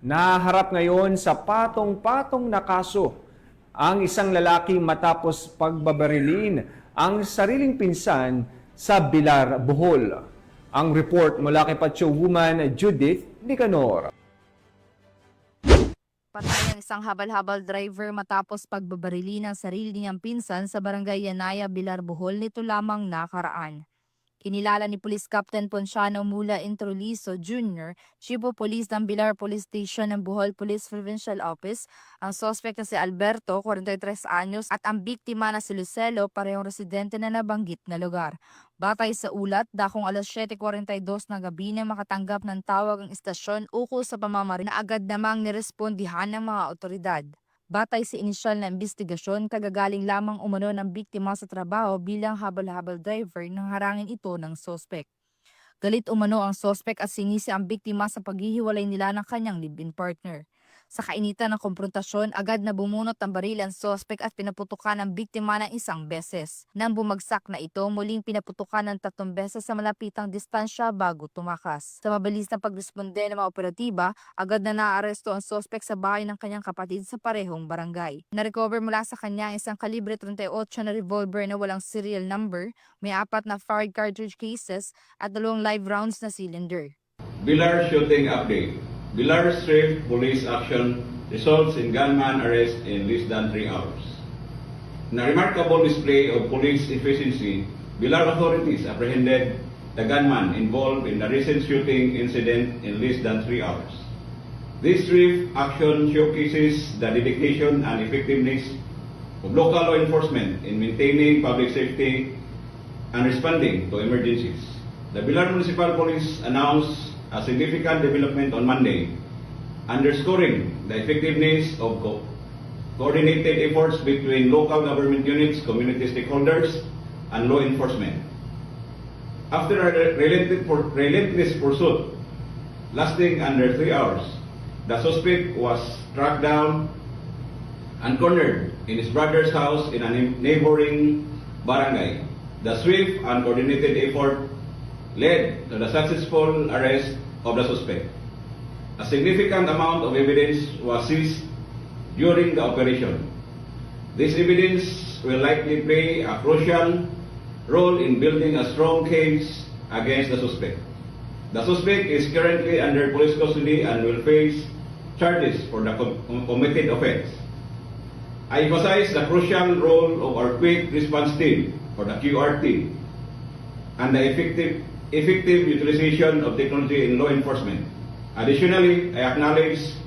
Naharap ngayon sa patong-patong na kaso ang isang lalaki matapos pagbabarilin ang sariling pinsan sa Bilar, Bohol. Ang report mula kay Pacho Woman Judith Nicanor. Patay ang isang habal-habal driver matapos pagbabarilin ng sarili niyang pinsan sa barangay Yanaya, Bilar, Bohol nito lamang nakaraan. Kinilala ni Police Captain Ponciano Mula Introlizo Jr., Chief of Police ng Bilar Police Station ng Bohol Police Provincial Office, ang suspect na si Alberto, 43 anyos, at ang biktima na si Lucelo, parehong residente na nabanggit na lugar. Batay sa ulat, dakong alas 7:42 ng gabi na makatanggap ng tawag ang istasyon ukol sa pamamaril na agad namang nirespondihan ng mga otoridad. Batay sa inisyal na investigasyon, kagagaling lamang umano ng biktima sa trabaho bilang habal-habal driver nang harangin ito ng sospek. Galit umano ang sospek at sinisi ang biktima sa paghihiwalay nila ng kanyang live-in partner. Sa kainitan ng konfrontasyon, agad na bumunot ang baril ang sospek at pinaputukan ang biktima ng isang beses. Nang bumagsak na ito, muling pinaputukan ng 3 beses sa malapitang distansya bago tumakas. Sa mabilis na pagresponde ng mga operatiba, agad na naaresto ang sospek sa bahay ng kanyang kapatid sa parehong barangay. Narecover mula sa kanya isang kalibre 38 na revolver na walang serial number, may 4 na fired cartridge cases at 2 live rounds na cylinder. Bilar shooting update. Bilar Strict police action results in gunman arrest in less than 3 hours. In a remarkable display of police efficiency, Bilar authorities apprehended the gunman involved in the recent shooting incident in less than 3 hours. This swift action showcases the dedication and effectiveness of local law enforcement in maintaining public safety and responding to emergencies. The Bilar Municipal Police announced a significant development on Monday, underscoring the effectiveness of coordinated efforts between local government units, community stakeholders, and law enforcement. After a relentless pursuit lasting under 3 hours, the suspect was tracked down and cornered in his brother's house in a neighboring barangay. The swift and coordinated effort led to the successful arrest of the suspect. A significant amount of evidence was seized during the operation. This evidence will likely play a crucial role in building a strong case against the suspect. The suspect is currently under police custody and will face charges for the committed offense. I emphasize the crucial role of our quick response team, or the QRT, and the effective utilization of technology in law enforcement. Additionally, I acknowledge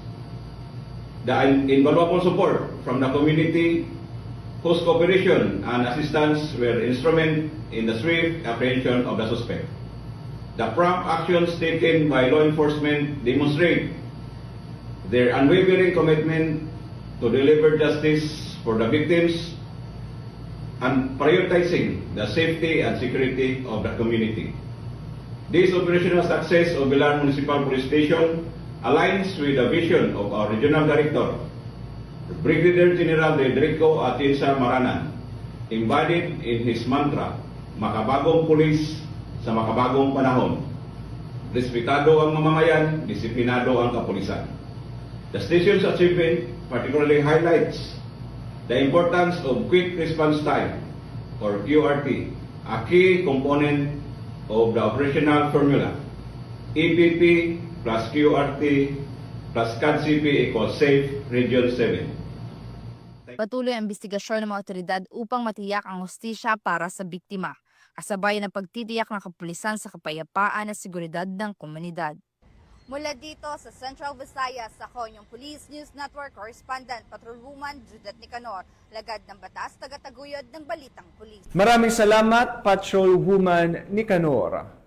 the invaluable support from the community whose cooperation and assistance were instrumental in the swift apprehension of the suspect. The prompt actions taken by law enforcement demonstrate their unwavering commitment to deliver justice for the victims and prioritizing the safety and security of the community. This operational success of Bilar Municipal Police Station aligns with the vision of our Regional Director, Brigadier General Dedrico Atienza Maranan, embodied in his mantra, makabagong pulis sa makabagong panahon. Respetado ang mamamayan, disiplinado ang kapulisan. The station's achievement particularly highlights the importance of quick response time, or QRT, a key component of the operational formula. EPP plus QRT plus CADCP equals Safe Region 7. Patuloy ang investigasyon ng mga otoridad upang matiyak ang hustisya para sa biktima, kasabay ng pagtitiyak ng kapulisan sa kapayapaan at seguridad ng komunidad. Mula dito sa Central Visayas, ako yung Police News Network Correspondent Patrolwoman Judith Nicanor, lagad ng batas, tagataguyod ng Balitang Pulis. Maraming salamat, Patrolwoman Nicanor.